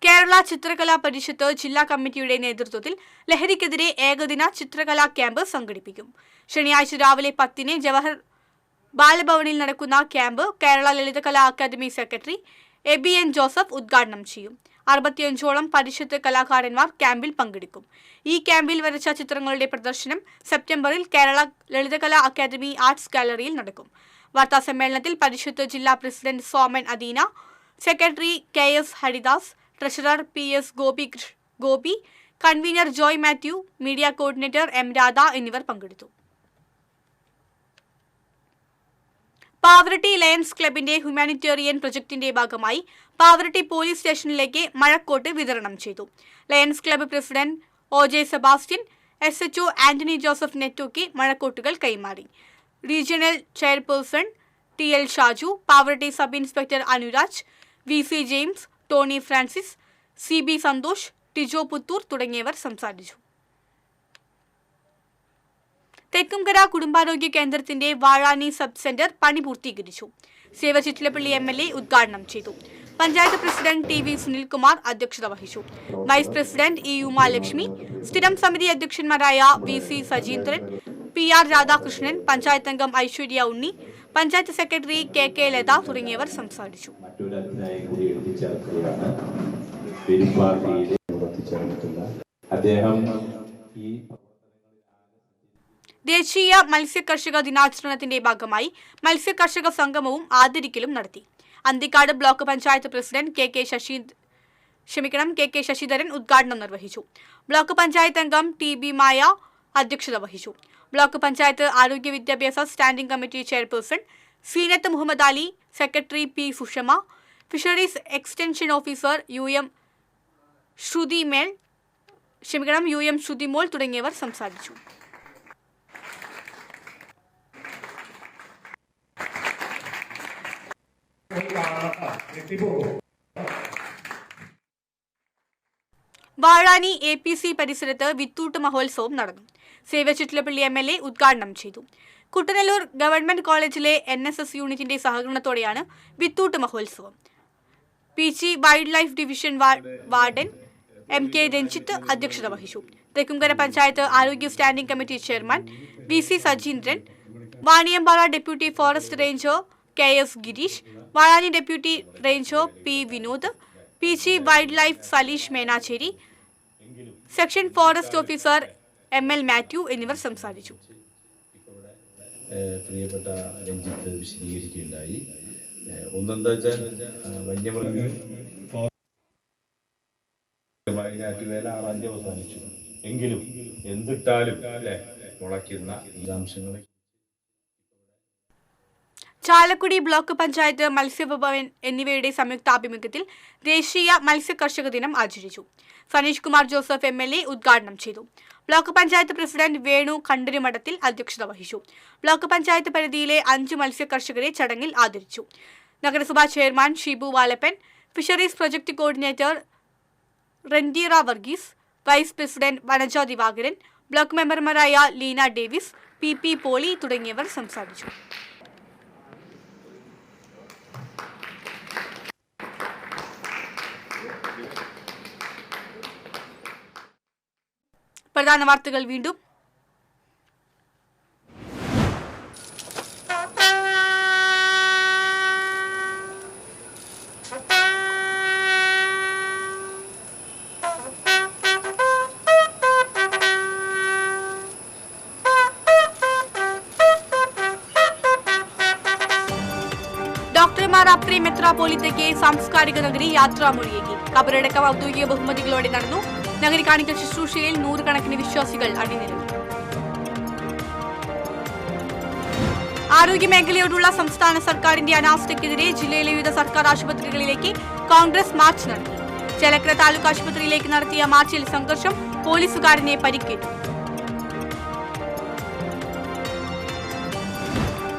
കേരള ചിത്രകലാ പരിഷത്ത് ജില്ലാ കമ്മിറ്റിയുടെ നേതൃത്വത്തിൽ ലഹരിക്കെതിരെ ഏകദിന ചിത്രകലാ ക്യാമ്പ് സംഘടിപ്പിക്കും. ശനിയാഴ്ച രാവിലെ 10-ന് ജവഹർ ബാലഭവനിൽ നടക്കുന്ന camp Kerala Lalithakala academy secretary ABN Joseph ഉദ്ഘാടനം ചെയ്യും. 65ഓളം പരിഷത്ത് കലാകാരന്മാർ ക്യാമ്പിൽ പങ്കെടുക്കും. ഈ ക്യാമ്പിൽ വരച്ച ചിത്രങ്ങളുടെ പ്രദർശനം സെപ്റ്റംബറിൽ കേരള ലളിതകലാ അക്കാദമി ആർട്സ് ഗാലറിയിൽ നടക്കും. വാർത്താ സമ്മേളനത്തിൽ പരിഷത്ത് ജില്ലാ president Soman Adeena, secretary KS Haridas, treasurer PS Gopi, convener Joy Mathew, media coordinator M Radha എന്നിവർ പങ്കെടുത്തു. പാവറട്ടി ലയൺസ് ക്ലബിന്റെ ഹ്യൂമാനിറ്റേറിയൻ പ്രൊജക്ടിന്റെ ഭാഗമായി പാവറട്ടി പോലീസ് സ്റ്റേഷനിലേക്ക് മഴക്കോട്ട് വിതരണം ചെയ്തു. Lions club president OJ Sebastian, SHO Antony Joseph നെറ്റോക്ക് മഴക്കോട്ടുകൾ കൈമാറി. Regional chairperson TL Shaju, Pavaratty sub inspector Anuraj, VC James, Tony Francis, CB Santhosh, Tijo Puthur തുടങ്ങിയവർ സംസാരിച്ചു. തെക്കുംകര കുടുംബാരോഗ്യ കേന്ദ്രത്തിന്റെ വാഴാനി സബ് സെന്റർ പണി പൂർത്തീകരിച്ചു. സേവ ചിറ്റിലപ്പള്ളി MLA ഉദ്ഘാടനം ചെയ്തു. പഞ്ചായത്ത് പ്രസിഡന്റ് TV സുനിൽകുമാർ അധ്യക്ഷത വഹിച്ചു. വൈസ് പ്രസിഡന്റ് E ഉമാലക്ഷ്മി, സ്ഥിരം സമിതി അധ്യക്ഷന്മാരായ VC സജീന്ദ്രൻ, PR രാധാകൃഷ്ണൻ, പഞ്ചായത്ത് അംഗം ഐശ്വര്യ ഉണ്ണി, പഞ്ചായത്ത് സെക്രട്ടറി KK ലത തുടങ്ങിയവർ സംസാരിച്ചു. ദേശീയ മത്സ്യകർഷക ദിനാചരണത്തിന്റെ ഭാഗമായി മത്സ്യകർഷക സംഗമവും ആദരിക്കലും നടത്തി. Anthikad block panchayat president KK Sasidharan ഉദ്ഘാടനം നിർവഹിച്ചു. ബ്ലോക്ക് പഞ്ചായത്ത് അംഗം TB മായ അധ്യക്ഷത വഹിച്ചു. ബ്ലോക്ക് പഞ്ചായത്ത് ആരോഗ്യ വിദ്യാഭ്യാസ standing committee chairperson Zeenath Muhammad Ali, secretary P Sushama, fisheries extension officer UM Sruthimol തുടങ്ങിയവർ സംസാരിച്ചു. വാഴാനി APC പരിസരത്ത് വിത്തൂട്ട് മഹോത്സവം നടന്നു. സേവ ചിറ്റിലപ്പള്ളി MLA ഉദ്ഘാടനം ചെയ്തു. കുട്ടനല്ലൂർ ഗവൺമെന്റ് കോളേജിലെ NSS യൂണിറ്റിന്റെ സഹകരണത്തോടെയാണ് വിത്തൂട്ട് മഹോത്സവം. PC wild life division warden MK Ranjith അധ്യക്ഷത വഹിച്ചു. തെക്കുംകര പഞ്ചായത്ത് ആരോഗ്യ standing committee chairman VC Sajeendran, Vaniyampara deputy forest ranger KS Girish, Vazhani deputy ranger P Vinod, PC wild life Saleesh Menachery, section forest officer ML Mathew എന്നിവർ സംസാരിച്ചു. പ്രിയപ്പെട്ട രഞ്ജിത്ത് വിശദീകരിക്കുകയുണ്ടായി. ഒന്നെന്താ വെച്ചാൽ വന്യമൃഗവേല 6 അവസാനിച്ചു എങ്കിലും എന്തിട്ടാലും അല്ലെ മുളയ്ക്കുന്ന വിശദാംശങ്ങൾ ചാലക്കുടി ബ്ലോക്ക് പഞ്ചായത്ത് മത്സ്യഭവൻ എന്നിവയുടെ സംയുക്താഭിമുഖ്യത്തിൽ ദേശീയ മത്സ്യ കർഷക ദിനം ആചരിച്ചു. സനീഷ് കുമാർ ജോസഫ് MLA ഉദ്ഘാടനം ചെയ്തു. ബ്ലോക്ക് പഞ്ചായത്ത് പ്രസിഡന്റ് വേണു കണ്ടരിമഠത്തിൽ അധ്യക്ഷത വഹിച്ചു. ബ്ലോക്ക് പഞ്ചായത്ത് പരിധിയിലെ 5 മത്സ്യ കർഷകരെ ചടങ്ങിൽ ആദരിച്ചു. നഗരസഭാ chairman Shibu Valappan, fisheries project coordinator Rendeera Varghese, vice president Vanaja Divakaran, block മെമ്പർമാരായ ലീന ഡേവിസ്, PP പോളി തുടങ്ങിയവർ സംസാരിച്ചു. പ്രധാന വാർത്തകൾ വീണ്ടും. ഡോക്ടർമാർ അപ്രീം മെത്രാപോലിത്തയ്ക്ക് സാംസ്കാരിക നഗരി യാത്രാമൊഴിയേകി. കബറടക്കം ഔദ്യോഗിക ബഹുമതികളോടെ നടന്നു. നഗരി കാണിക്കൽ ശുശ്രൂഷയിൽ 100 കണക്കിന് വിശ്വാസികൾ അണിനിരന്നു. ആരോഗ്യമേഖലയോടുള്ള സംസ്ഥാന സർക്കാരിന്റെ അനാസ്ഥയ്ക്കെതിരെ ജില്ലയിലെ വിവിധ സർക്കാർ ആശുപത്രികളിലേക്ക് കോൺഗ്രസ് മാർച്ച് നടത്തി. ചേലക്കര താലൂക്ക് ആശുപത്രിയിലേക്ക് നടത്തിയ മാർച്ചിൽ സംഘർഷം, പോലീസുകാരനെ പരിക്കേറ്റു.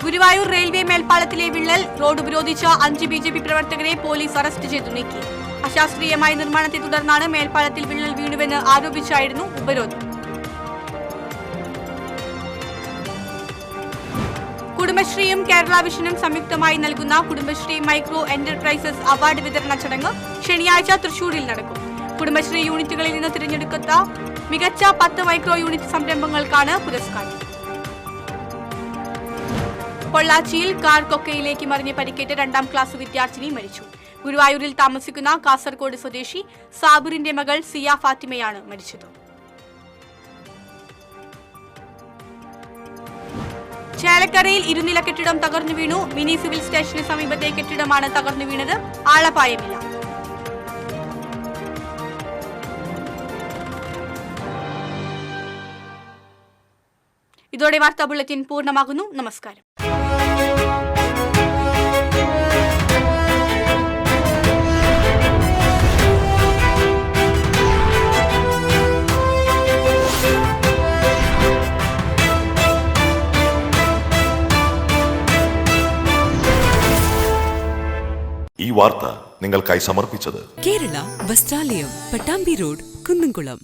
ഗുരുവായൂർ റെയിൽവേ മേൽപ്പാലത്തിലെ വിള്ളൽ റോഡ് ഉപരോധിച്ച 5 BJP പ്രവർത്തകരെ പോലീസ് അറസ്റ്റ് ചെയ്തു നീക്കി. അശാസ്ത്രീയമായ നിർമ്മാണത്തെ തുടർന്നാണ് മേൽപ്പാലത്തിൽ വിള്ളൽ വീണുവെന്ന് ആരോപിച്ചായിരുന്നു ഉപരോധം. കുടുംബശ്രീയും കേരള വിഷനും സംയുക്തമായി നൽകുന്ന കുടുംബശ്രീ മൈക്രോ എന്റർപ്രൈസസ് അവാർഡ് വിതരണ ചടങ്ങ് ശനിയാഴ്ച തൃശൂരിൽ നടക്കും. കുടുംബശ്രീ യൂണിറ്റുകളിൽ നിന്ന് തിരഞ്ഞെടുക്കുന്ന മികച്ച 10 മൈക്രോ യൂണിറ്റ് സംരംഭങ്ങൾക്കാണ് പുരസ്കാരം. പൊള്ളാച്ചിയിൽ കാർ കൊക്കയിലേക്ക് മറിഞ്ഞ് പരിക്കേറ്റ 2ാം ക്ലാസ് വിദ്യാർത്ഥിനി മരിച്ചു. ഗുരുവായൂരിൽ താമസിക്കുന്ന കാസർഗോഡ് സ്വദേശി സാബിറിന്റെ മകൾ സിയ ഫാത്തിമയാണ് മരിച്ചത്. ചേലക്കരയിൽ 2 കെട്ടിടം തകർന്നു വീണു. മിനി സിവിൽ സ്റ്റേഷന് സമീപത്തെ കെട്ടിടമാണ് തകർന്നു വീണത്. ആളപായമില്ല. ഇതോടെ വാർത്താ ബുള്ളറ്റിൻ പൂർണ്ണമാകുന്നു. നമസ്കാരം. ഈ വാർത്ത നിങ്ങൾക്കായി സമർപ്പിച്ചത് കേരള വസ്ത്രാലയം, പട്ടാമ്പി റോഡ്, കുന്നംകുളം.